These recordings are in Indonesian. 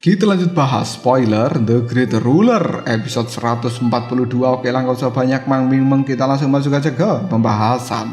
Kita lanjut bahas spoiler The Great Ruler episode 142. Oke lah, gak usah banyak mangming, kita langsung masuk aja ke pembahasan.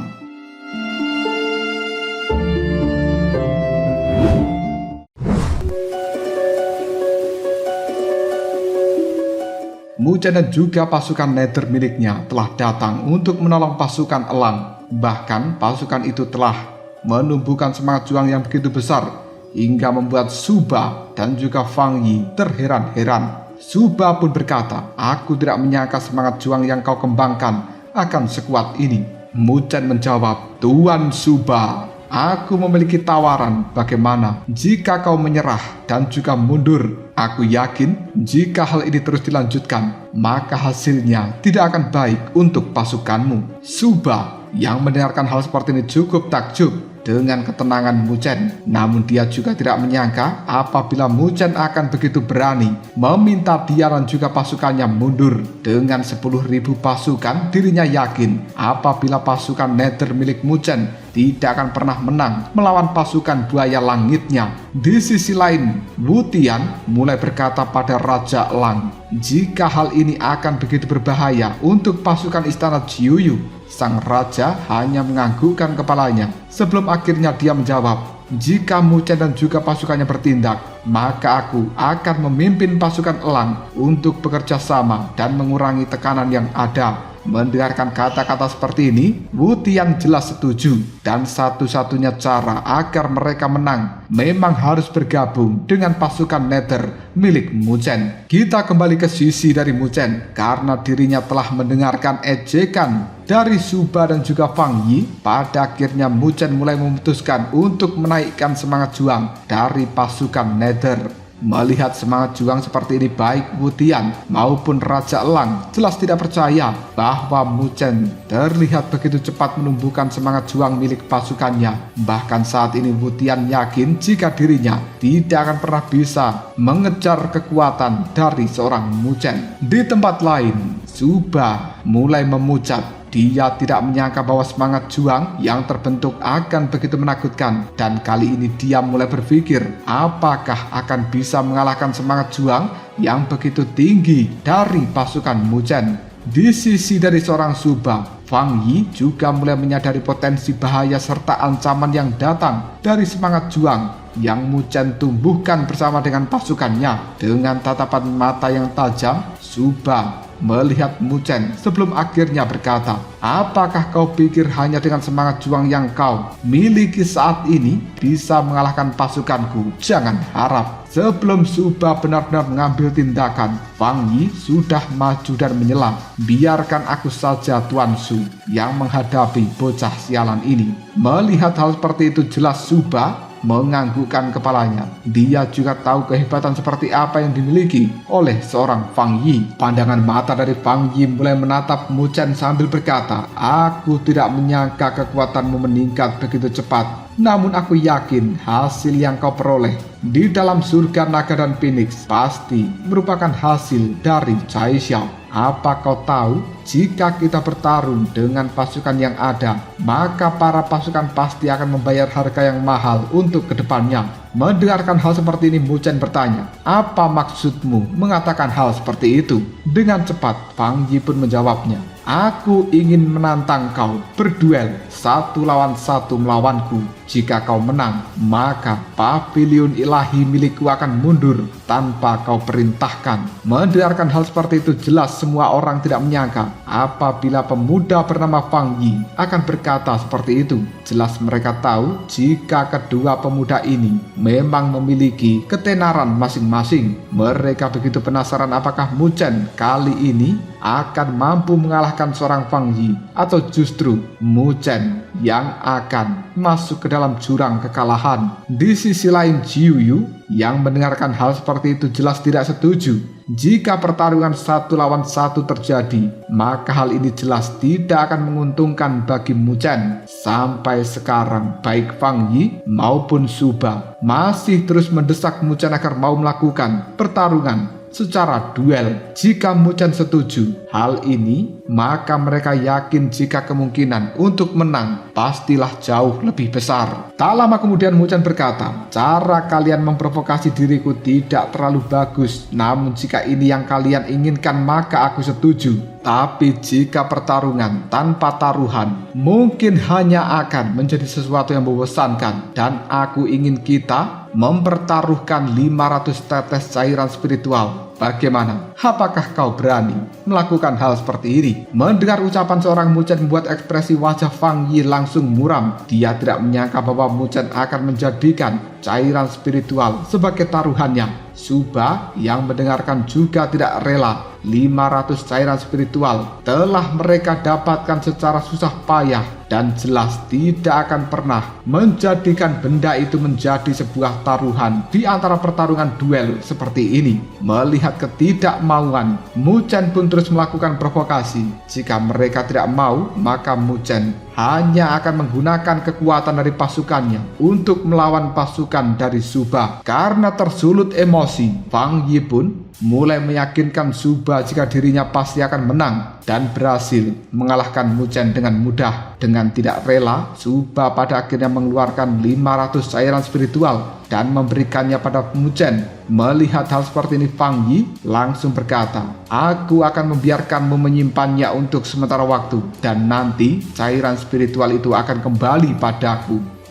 Muchen dan juga pasukan Nether miliknya telah datang untuk menolong pasukan Elang. Bahkan pasukan itu telah menumbuhkan semangat juang yang begitu besar hingga membuat Suba dan juga Fang Yi terheran-heran. Suba pun berkata, "Aku tidak menyangka semangat juang yang kau kembangkan akan sekuat ini." Muchen menjawab, "Tuan Suba, aku memiliki tawaran. Bagaimana jika kau menyerah dan juga mundur? Aku yakin jika hal ini terus dilanjutkan, maka hasilnya tidak akan baik untuk pasukanmu." Suba yang mendengarkan hal seperti ini cukup takjub dengan ketenangan Muchen. Namun dia juga tidak menyangka apabila Muchen akan begitu berani meminta dia dan juga pasukannya mundur. Dengan 10.000 pasukan, dirinya yakin apabila pasukan Nether milik Muchen tidak akan pernah menang melawan pasukan buaya langitnya. Di sisi lain, Wu Tian mulai berkata pada Raja Elang, jika hal ini akan begitu berbahaya untuk pasukan istana Jiuyu. Sang raja hanya menganggukkan kepalanya sebelum akhirnya dia menjawab, jika Muchen dan juga pasukannya bertindak, maka aku akan memimpin pasukan Elang untuk bekerja sama dan mengurangi tekanan yang ada. Mendengarkan kata-kata seperti ini, Wu Tian jelas setuju, dan satu-satunya cara agar mereka menang memang harus bergabung dengan pasukan Nether milik Muchen. Kita kembali ke sisi dari Muchen, karena dirinya telah mendengarkan ejekan dari Suba dan juga Fang Yi. Pada akhirnya Muchen mulai memutuskan untuk menaikkan semangat juang dari pasukan Nether. Melihat semangat juang seperti ini, baik Wu Tian maupun Raja Elang jelas tidak percaya bahwa Muchen terlihat begitu cepat menumbuhkan semangat juang milik pasukannya. Bahkan saat ini Wu Tian yakin jika dirinya tidak akan pernah bisa mengejar kekuatan dari seorang Muchen. Di tempat lain, Suba mulai memucat. Dia tidak menyangka bahwa semangat juang yang terbentuk akan begitu menakutkan, dan kali ini dia mulai berpikir apakah akan bisa mengalahkan semangat juang yang begitu tinggi dari pasukan Muchen. Di sisi dari seorang Suba, Fang Yi juga mulai menyadari potensi bahaya serta ancaman yang datang dari semangat juang yang Muchen tumbuhkan bersama dengan pasukannya. Dengan tatapan mata yang tajam, Suba melihat Muchen sebelum akhirnya berkata, apakah kau pikir hanya dengan semangat juang yang kau miliki saat ini bisa mengalahkan pasukanku? Jangan harap. Sebelum Suba benar-benar mengambil tindakan, Fang Yi sudah maju dan menyela. Biarkan aku saja Tuan Su yang menghadapi bocah sialan ini. Melihat hal seperti itu, jelas Suba menganggukkan kepalanya. Dia juga tahu kehebatan seperti apa yang dimiliki oleh seorang Fang Yi. Pandangan mata dari Fang Yi mulai menatap Muchen sambil berkata, aku tidak menyangka kekuatanmu meningkat begitu cepat. Namun aku yakin hasil yang kau peroleh di dalam surga naga dan Phoenix pasti merupakan hasil dari Cai Xiao. Apa kau tahu, jika kita bertarung dengan pasukan yang ada, maka para pasukan pasti akan membayar harga yang mahal untuk kedepannya. Mendengarkan hal seperti ini, Muchen bertanya, apa maksudmu mengatakan hal seperti itu? Dengan cepat, Fang Yi pun menjawabnya, aku ingin menantang kau berduel 1 lawan 1 melawanku. Jika kau menang, maka pavilion ilahi milikku akan mundur tanpa kau perintahkan. Mendengarkan hal seperti itu, jelas semua orang tidak menyangka apabila pemuda bernama Fang Yi akan berkata seperti itu. Jelas mereka tahu jika kedua pemuda ini memang memiliki ketenaran masing-masing. Mereka begitu penasaran apakah Muchen kali ini akan mampu mengalahkan seorang Fang Yi, atau justru Muchen yang akan masuk ke dalam jurang kekalahan. Di sisi lain, Jiuyu yang mendengarkan hal seperti itu jelas tidak setuju. Jika pertarungan 1 lawan 1 terjadi, maka hal ini jelas tidak akan menguntungkan bagi Muchen. Sampai sekarang, baik Fang Yi maupun Suba masih terus mendesak Muchen agar mau melakukan pertarungan secara duel. Jika Muchen setuju hal ini, maka mereka yakin jika kemungkinan untuk menang pastilah jauh lebih besar. Tak lama kemudian Muchen berkata, cara kalian memprovokasi diriku tidak terlalu bagus, namun jika ini yang kalian inginkan maka aku setuju. Tapi jika pertarungan tanpa taruhan mungkin hanya akan menjadi sesuatu yang membosankan, dan aku ingin kita mempertaruhkan 500 tetes cairan spiritual. Bagaimana? Apakah kau berani melakukan hal seperti ini? Mendengar ucapan seorang Muchen membuat ekspresi wajah Fang Yi langsung muram. Dia tidak menyangka bahwa Muchen akan menjadikan cairan spiritual sebagai taruhannya. Suba yang mendengarkan juga tidak rela. 500 cairan spiritual telah mereka dapatkan secara susah payah dan jelas tidak akan pernah menjadikan benda itu menjadi sebuah taruhan di antara pertarungan duel seperti ini. Melihat ketidakmauan, Muchen pun terus melakukan provokasi. Jika mereka tidak mau, maka Muchen hanya akan menggunakan kekuatan dari pasukannya untuk melawan pasukan dari Suba. Karena tersulut emosi, Fang Yi pun mulai meyakinkan Suba jika dirinya pasti akan menang dan berhasil mengalahkan Muchen dengan mudah. Dengan tidak rela, Suba pada akhirnya mengeluarkan 500 cairan spiritual dan memberikannya pada Muchen. Melihat hal seperti ini, Fang Yi langsung berkata, aku akan membiarkanmu menyimpannya untuk sementara waktu, dan nanti cairan spiritual itu akan kembali padaku.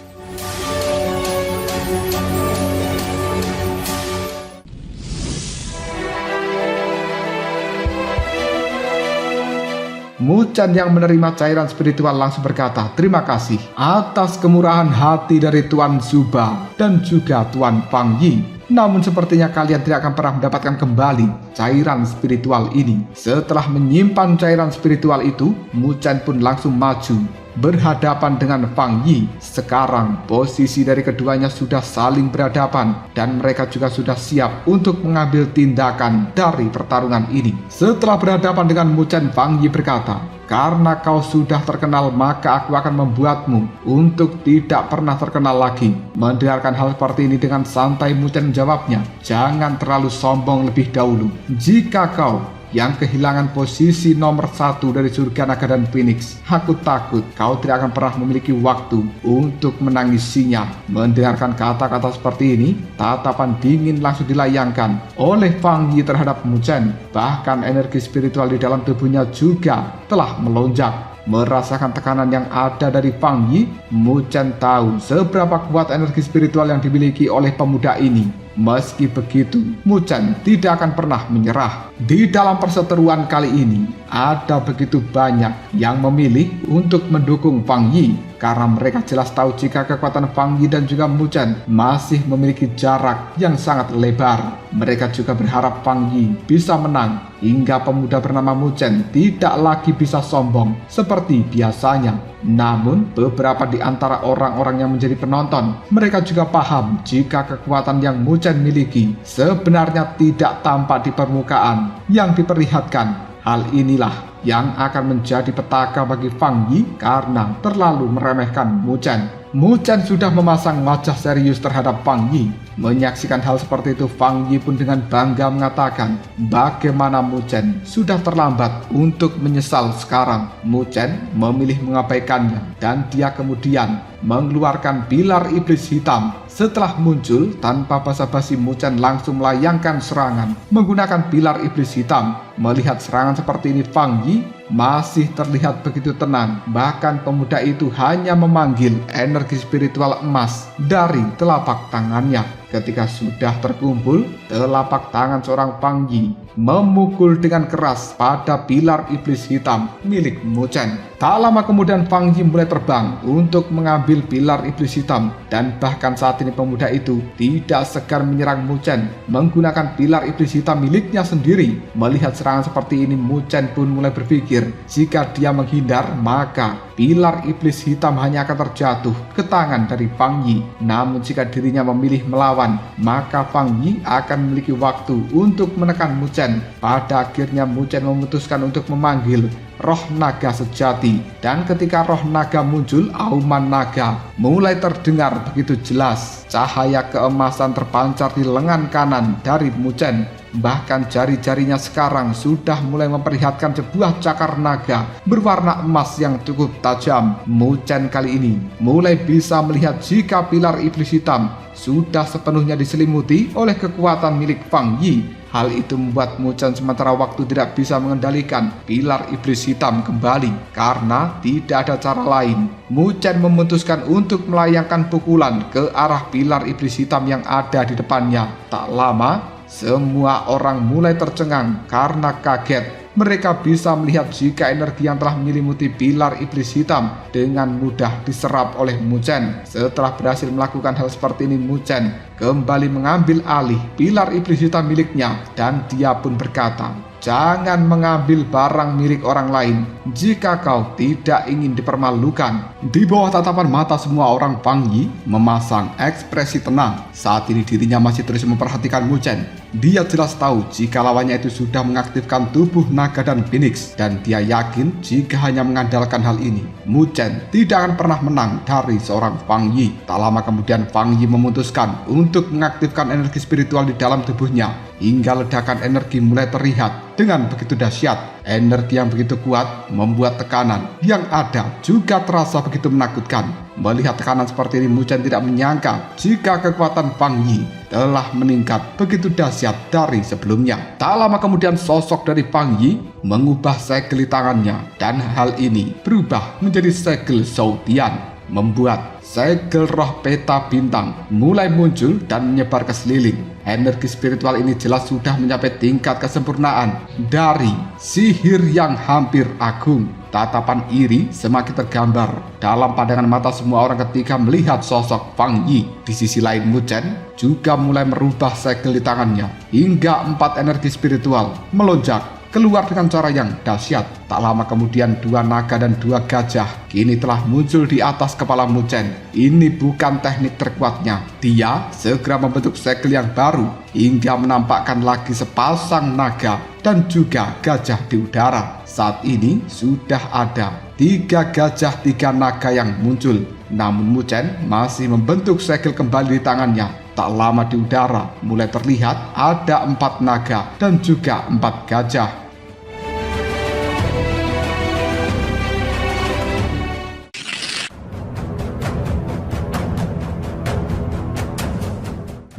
Muchen yang menerima cairan spiritual langsung berkata, terima kasih atas kemurahan hati dari Tuan Suba dan juga Tuan Fang Yi. Namun sepertinya kalian tidak akan pernah mendapatkan kembali cairan spiritual ini. Setelah menyimpan cairan spiritual itu, Muchen pun langsung maju berhadapan dengan Fang Yi. Sekarang posisi dari keduanya sudah saling berhadapan dan mereka juga sudah siap untuk mengambil tindakan dari pertarungan ini. Setelah berhadapan dengan Muchen, Fang Yi berkata, karena kau sudah terkenal maka aku akan membuatmu untuk tidak pernah terkenal lagi. Mendengarkan hal seperti ini dengan santai, Muchen menjawabnya, jangan terlalu sombong lebih dahulu. Jika kau yang kehilangan posisi nomor 1 dari surga naga dan Phoenix, aku takut kau tidak akan pernah memiliki waktu untuk menangisinya. Mendengarkan kata-kata seperti ini, tatapan dingin langsung dilayangkan oleh Fang Yi terhadap Muchen. Bahkan energi spiritual di dalam tubuhnya juga telah melonjak. Merasakan tekanan yang ada dari Fang Yi, Muchen tahu seberapa kuat energi spiritual yang dimiliki oleh pemuda ini. Meski begitu, Muchen tidak akan pernah menyerah. Di dalam perseteruan kali ini, ada begitu banyak yang memilih untuk mendukung Fang Yi karena mereka jelas tahu jika kekuatan Fang Yi dan juga Muchen masih memiliki jarak yang sangat lebar. Mereka juga berharap Fang Yi bisa menang hingga pemuda bernama Muchen tidak lagi bisa sombong seperti biasanya. Namun beberapa di antara orang-orang yang menjadi penonton, mereka juga paham jika kekuatan yang Muchen miliki sebenarnya tidak tampak di permukaan yang diperlihatkan. Hal inilah yang akan menjadi petaka bagi Fang Yi karena terlalu meremehkan Muchen. Muchen sudah memasang wajah serius terhadap Fang Yi. Menyaksikan hal seperti itu, Fang Yi pun dengan bangga mengatakan, bagaimana Muchen sudah terlambat untuk menyesal sekarang. Muchen memilih mengabaikannya dan dia kemudian mengeluarkan pilar iblis hitam. Setelah muncul, tanpa basa-basi Muchen langsung melayangkan serangan menggunakan pilar iblis hitam. Melihat serangan seperti ini, Fang Yi masih terlihat begitu tenang. Bahkan pemuda itu hanya memanggil energi spiritual emas dari telapak tangannya. Ketika sudah terkumpul, telapak tangan seorang Fang Yi memukul dengan keras pada pilar iblis hitam milik Muchen. Tak lama kemudian Fang Yi mulai terbang untuk mengambil pilar iblis hitam, dan bahkan saat ini pemuda itu tidak segan menyerang Muchen menggunakan pilar iblis hitam miliknya sendiri. Melihat serangan seperti ini, Muchen pun mulai berpikir jika dia menghindar maka pilar iblis hitam hanya akan terjatuh ke tangan dari Fang Yi. Namun jika dirinya memilih melawan, maka Fang Yi akan memiliki waktu untuk menekan Muchen. Pada akhirnya Muchen memutuskan untuk memanggil roh naga sejati, dan ketika roh naga muncul, auman naga mulai terdengar begitu jelas. Cahaya keemasan terpancar di lengan kanan dari Muchen. Bahkan jari-jarinya sekarang sudah mulai memperlihatkan sebuah cakar naga berwarna emas yang cukup tajam. Mu Chen kali ini mulai bisa melihat jika pilar iblis hitam sudah sepenuhnya diselimuti oleh kekuatan milik Fang Yi. Hal itu membuat Mu Chen sementara waktu tidak bisa mengendalikan pilar iblis hitam kembali. Karena tidak ada cara lain, Mu Chen memutuskan untuk melayangkan pukulan ke arah pilar iblis hitam yang ada di depannya. Tak lama, semua orang mulai tercengang karena kaget. Mereka bisa melihat jika energi yang telah menyelimuti pilar iblis hitam dengan mudah diserap oleh Mu Chen. Setelah berhasil melakukan hal seperti ini, Mu Chen kembali mengambil alih pilar iblis hitam miliknya dan dia pun berkata, "Jangan mengambil barang milik orang lain jika kau tidak ingin dipermalukan." Di bawah tatapan mata semua orang, Fang Yi memasang ekspresi tenang. Saat ini dirinya masih terus memperhatikan Mu Chen. Dia jelas tahu jika lawannya itu sudah mengaktifkan tubuh naga dan phoenix, dan dia yakin jika hanya mengandalkan hal ini, Mu Chen tidak akan pernah menang dari seorang Fang Yi. Tak lama kemudian Fang Yi memutuskan untuk mengaktifkan energi spiritual di dalam tubuhnya hingga ledakan energi mulai terlihat dengan begitu dahsyat. Energi yang begitu kuat membuat tekanan yang ada juga terasa begitu menakutkan. Melihat tekanan seperti ini, Mu Chen tidak menyangka jika kekuatan Fang Yi telah meningkat begitu dahsyat dari sebelumnya. Tak lama kemudian sosok dari Fang Yi mengubah segel di tangannya, dan hal ini berubah menjadi segel Shou Tian, membuat segel roh peta bintang mulai muncul dan menyebar ke sekeliling. Energi spiritual ini jelas sudah mencapai tingkat kesempurnaan dari sihir yang hampir agung. Tatapan iri semakin tergambar dalam pandangan mata semua orang ketika melihat sosok Fang Yi. Di sisi lain, Mu Chen juga mulai merubah segel di tangannya hingga 4 energi spiritual melonjak keluar dengan cara yang dahsyat. Tak lama kemudian 2 naga dan 2 gajah kini telah muncul di atas kepala Mu Chen. Ini bukan teknik terkuatnya. Dia segera membentuk segel yang baru hingga menampakkan lagi sepasang naga dan juga gajah di udara. Saat ini sudah ada 3 gajah 3 naga yang muncul. Namun Mu Chen masih membentuk segel kembali di tangannya. Tak lama di udara mulai terlihat ada 4 naga dan juga 4 gajah.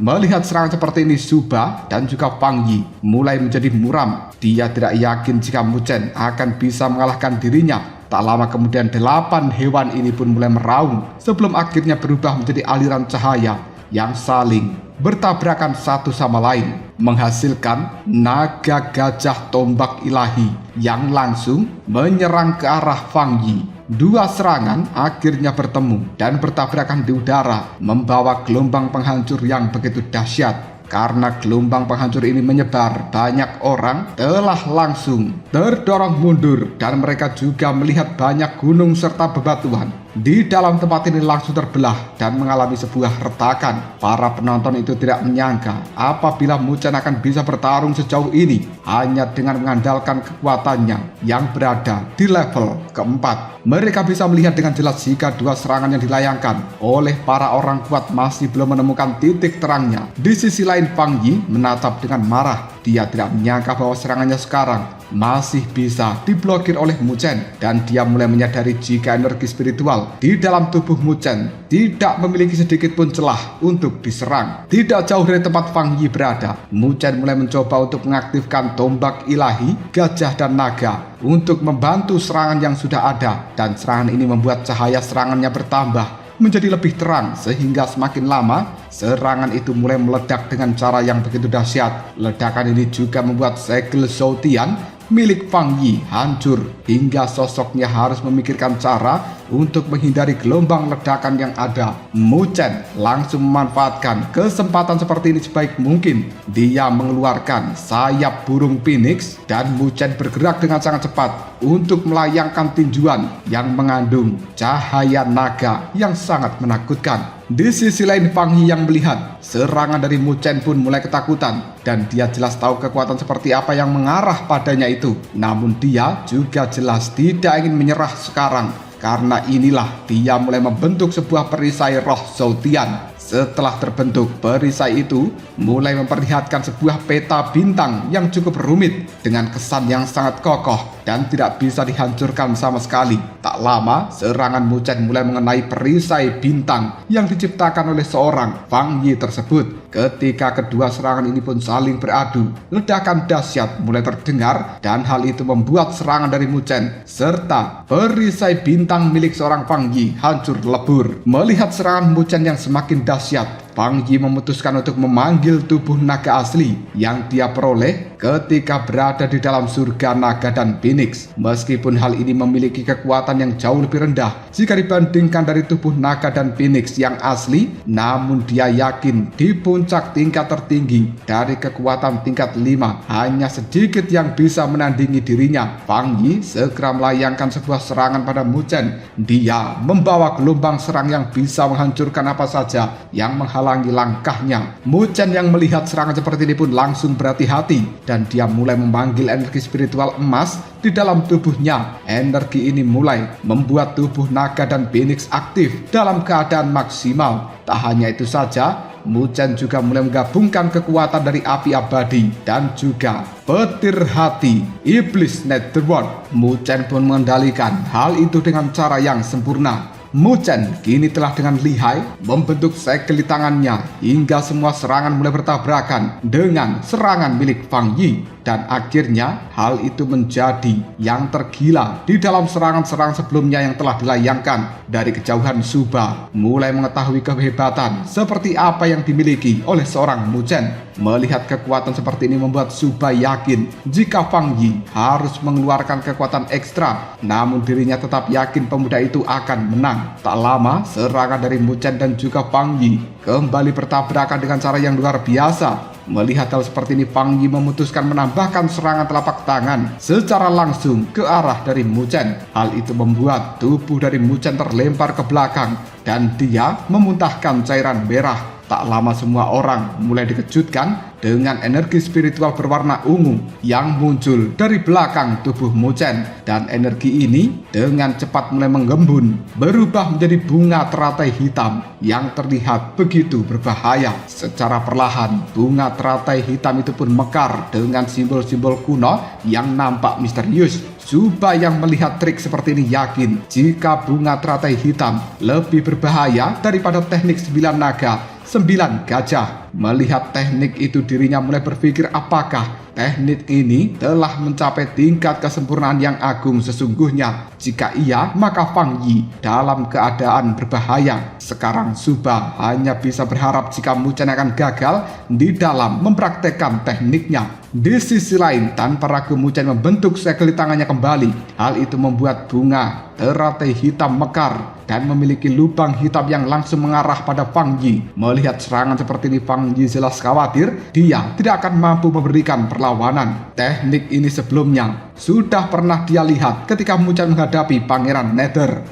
Melihat serangan seperti ini, Suba dan juga Fang Yi mulai menjadi muram. Dia tidak yakin jika Mu Chen akan bisa mengalahkan dirinya. Tak lama kemudian 8 hewan ini pun mulai meraung sebelum akhirnya berubah menjadi aliran cahaya yang saling bertabrakan satu sama lain, menghasilkan naga gajah tombak ilahi yang langsung menyerang ke arah Fang Yi. 2 serangan akhirnya bertemu dan bertabrakan di udara, membawa gelombang penghancur yang begitu dahsyat. Karena gelombang penghancur ini menyebar, banyak orang telah langsung terdorong mundur dan mereka juga melihat banyak gunung serta bebatuan di dalam tempat ini langsung terbelah dan mengalami sebuah retakan. Para penonton itu tidak menyangka apabila Mu Chen akan bisa bertarung sejauh ini hanya dengan mengandalkan kekuatannya yang berada di level keempat. Mereka bisa melihat dengan jelas jika 2 serangan yang dilayangkan oleh para orang kuat masih belum menemukan titik terangnya. Di sisi lain, Fang Yi menatap dengan marah. Dia tidak menyangka bahwa serangannya sekarang masih bisa diblokir oleh Mu Chen, dan dia mulai menyadari jika energi spiritual di dalam tubuh Mu Chen tidak memiliki sedikit pun celah untuk diserang. Tidak jauh dari tempat Fang Yi berada, Mu Chen mulai mencoba untuk mengaktifkan tombak ilahi, gajah dan naga untuk membantu serangan yang sudah ada, dan serangan ini membuat cahaya serangannya bertambah menjadi lebih terang, sehingga semakin lama serangan itu mulai meledak dengan cara yang begitu dahsyat. Ledakan ini juga membuat segel Shou Tian milik Fang Yi hancur hingga sosoknya harus memikirkan cara untuk menghindari gelombang ledakan yang ada. Mu Chen langsung memanfaatkan kesempatan seperti ini sebaik mungkin. Dia mengeluarkan sayap burung phoenix dan Mu Chen bergerak dengan sangat cepat untuk melayangkan tinjuan yang mengandung cahaya naga yang sangat menakutkan. Di sisi lain, Fang Yi yang melihat serangan dari Mu Chen pun mulai ketakutan, dan dia jelas tahu kekuatan seperti apa yang mengarah padanya itu. Namun dia juga jelas tidak ingin menyerah sekarang. Karena inilah dia mulai membentuk sebuah perisai roh Shou Tian. Setelah terbentuk, perisai itu mulai memperlihatkan sebuah peta bintang yang cukup rumit dengan kesan yang sangat kokoh dan tidak bisa dihancurkan sama sekali. Tak lama, serangan Muchen mulai mengenai perisai bintang yang diciptakan oleh seorang Fang Yi tersebut. Ketika kedua serangan ini pun saling beradu, ledakan dahsyat mulai terdengar dan hal itu membuat serangan dari Muchen serta perisai bintang milik seorang Fang Yi hancur lebur. Melihat serangan Muchen yang semakin dahsyat, Fang Yi memutuskan untuk memanggil tubuh naga asli yang dia peroleh ketika berada di dalam surga naga dan Phoenix. Meskipun hal ini memiliki kekuatan yang jauh lebih rendah jika dibandingkan dari tubuh naga dan Phoenix yang asli, namun dia yakin di puncak tingkat tertinggi dari kekuatan tingkat 5 hanya sedikit yang bisa menandingi dirinya. Fang Yi segera melayangkan sebuah serangan pada Muchen. Dia membawa gelombang serang yang bisa menghancurkan apa saja yang menghalangi langkahnya. Muchen yang melihat serangan seperti ini pun langsung berhati-hati dan dia mulai memanggil energi spiritual emas di dalam tubuhnya. Energi ini mulai membuat tubuh naga dan Phoenix aktif dalam keadaan maksimal. Tak hanya itu saja, Muchen juga mulai menggabungkan kekuatan dari api abadi dan juga petir hati iblis Netherworld. Muchen pun mengendalikan hal itu dengan cara yang sempurna. Muchen kini telah dengan lihai membentuk segel di tangannya hingga semua serangan mulai bertabrakan dengan serangan milik Fang Yi. Dan akhirnya hal itu menjadi yang tergila di dalam serangan-serangan sebelumnya yang telah dilayangkan dari kejauhan. Suba mulai mengetahui kehebatan seperti apa yang dimiliki oleh seorang Muchen. Melihat kekuatan seperti ini membuat Suba yakin jika Fang Yi harus mengeluarkan kekuatan ekstra, namun dirinya tetap yakin pemuda itu akan menang. Tak lama, serangan dari Muchen dan juga Fang Yi kembali bertabrakan dengan cara yang luar biasa. Melihat hal seperti ini, Fang Yi memutuskan menambahkan serangan telapak tangan secara langsung ke arah dari Muchen. Hal itu membuat tubuh dari Muchen terlempar ke belakang dan dia memuntahkan cairan merah. Tak lama semua orang mulai dikejutkan dengan energi spiritual berwarna ungu yang muncul dari belakang tubuh Muchen. Dan energi ini dengan cepat mulai menggembun, berubah menjadi bunga teratai hitam yang terlihat begitu berbahaya. Secara perlahan, bunga teratai hitam itu pun mekar dengan simbol-simbol kuno yang nampak misterius. Suba yang melihat trik seperti ini yakin jika bunga teratai hitam lebih berbahaya daripada teknik 9 naga 9 gajah. Melihat teknik itu, dirinya mulai berpikir apakah teknik ini telah mencapai tingkat kesempurnaan yang agung sesungguhnya. Jika iya, maka Fang Yi dalam keadaan berbahaya. Sekarang Suba hanya bisa berharap jika Muchen akan gagal di dalam mempraktekkan tekniknya. Di sisi lain, tanpa ragu Muchen membentuk segel di tangannya kembali. Hal itu membuat bunga teratai hitam mekar dan memiliki lubang hitam yang langsung mengarah pada Fang Yi. Melihat serangan seperti ini, Fang Yi jelas khawatir dia tidak akan mampu memberikan perlawanan. Teknik ini sebelumnya sudah pernah dia lihat ketika Muchen menghadapi Pangeran Nether.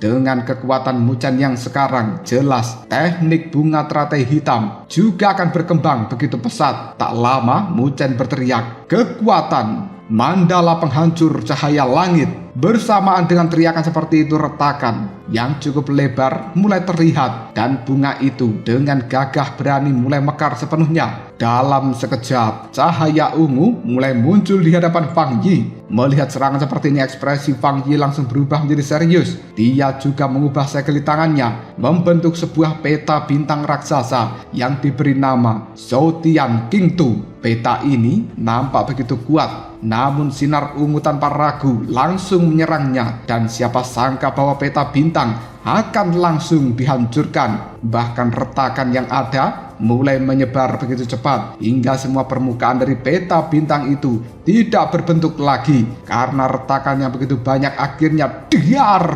Dengan kekuatan Muchen yang sekarang, jelas teknik bunga teratai hitam juga akan berkembang begitu pesat. Tak lama Muchen berteriak, "Kekuatan mandala penghancur cahaya langit." Bersamaan dengan teriakan seperti itu, retakan yang cukup lebar mulai terlihat dan bunga itu dengan gagah berani mulai mekar sepenuhnya. Dalam sekejap, cahaya ungu mulai muncul di hadapan Fang Yi. Melihat serangan seperti ini, ekspresi Fang Yi langsung berubah menjadi serius. Dia juga mengubah segel di tangannya, membentuk sebuah peta bintang raksasa yang diberi nama Shoutian King Tu. Peta ini nampak begitu kuat, namun sinar ungu tanpa ragu langsung menyerangnya, dan siapa sangka bahwa peta bintang akan langsung dihancurkan. Bahkan retakan yang ada mulai menyebar begitu cepat hingga semua permukaan dari peta bintang itu tidak berbentuk lagi karena retakan yang begitu banyak. Akhirnya diar,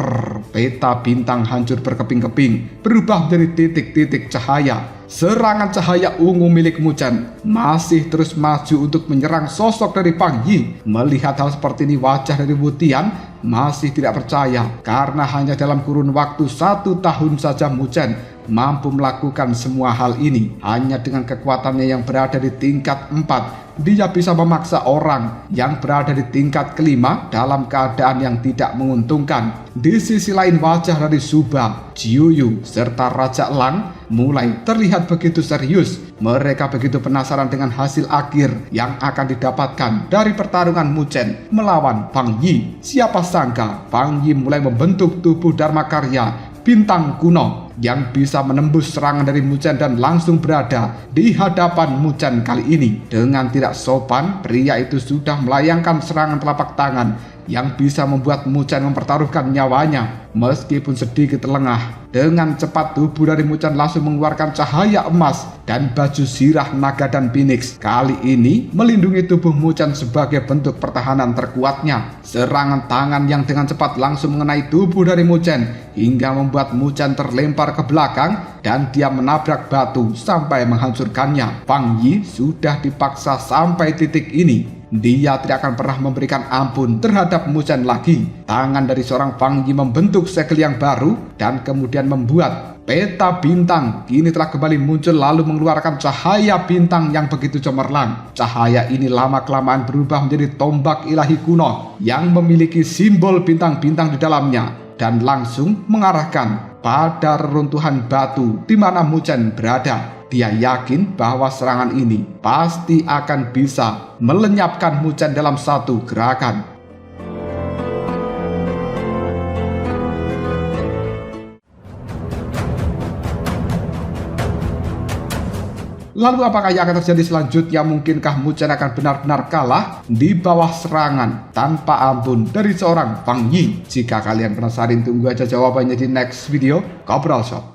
peta bintang hancur berkeping-keping, berubah menjadi titik-titik cahaya. Serangan cahaya ungu milik Muchen masih terus maju untuk menyerang sosok dari Fang Yi. Melihat hal seperti ini, wajah dari Wu Tian masih tidak percaya karena hanya dalam kurun waktu 1 tahun saja Muchen mampu melakukan semua hal ini. Hanya dengan kekuatannya yang berada di tingkat 4, dia bisa memaksa orang yang berada di tingkat kelima dalam keadaan yang tidak menguntungkan. Di sisi lain, wajah dari Suba, Jiuyu, serta Raja Elang mulai terlihat begitu serius. Mereka begitu penasaran dengan hasil akhir yang akan didapatkan dari pertarungan Mu Chen melawan Fang Yi. Siapa sangka Fang Yi mulai membentuk tubuh Dharma Karya bintang kuno yang bisa menembus serangan dari Mu Chen dan langsung berada di hadapan Mu Chen kali ini. Dengan tidak sopan, pria itu sudah melayangkan serangan telapak tangan yang bisa membuat Mu Chen mempertaruhkan nyawanya. Meskipun sedikit lengah, dengan cepat tubuh dari Mu Chen langsung mengeluarkan cahaya emas dan baju sirah naga dan phoenix. Kali ini melindungi tubuh Mu Chen sebagai bentuk pertahanan terkuatnya. Serangan tangan yang dengan cepat langsung mengenai tubuh dari Mu Chen hingga membuat Mu Chen terlempar ke belakang dan dia menabrak batu sampai menghancurkannya. Fang Yi sudah dipaksa sampai titik ini. Dia tidak akan pernah memberikan ampun terhadap Mu Chen lagi. Tangan dari seorang Fang Yi membentuk segel yang baru dan kemudian membuat peta bintang kini telah kembali muncul lalu mengeluarkan cahaya bintang yang begitu cemerlang. Cahaya ini lama-kelamaan berubah menjadi tombak ilahi kuno yang memiliki simbol bintang-bintang di dalamnya dan langsung mengarahkan pada reruntuhan batu di mana Mu Chen berada. Dia yakin bahwa serangan ini pasti akan bisa melenyapkan Mu Chen dalam satu gerakan. Lalu apakah yang akan terjadi selanjutnya? Mungkinkah Mu Chen akan benar-benar kalah di bawah serangan tanpa ampun dari seorang Fang Yi? Jika kalian penasaran, tunggu aja jawabannya di next video Cobral Shop.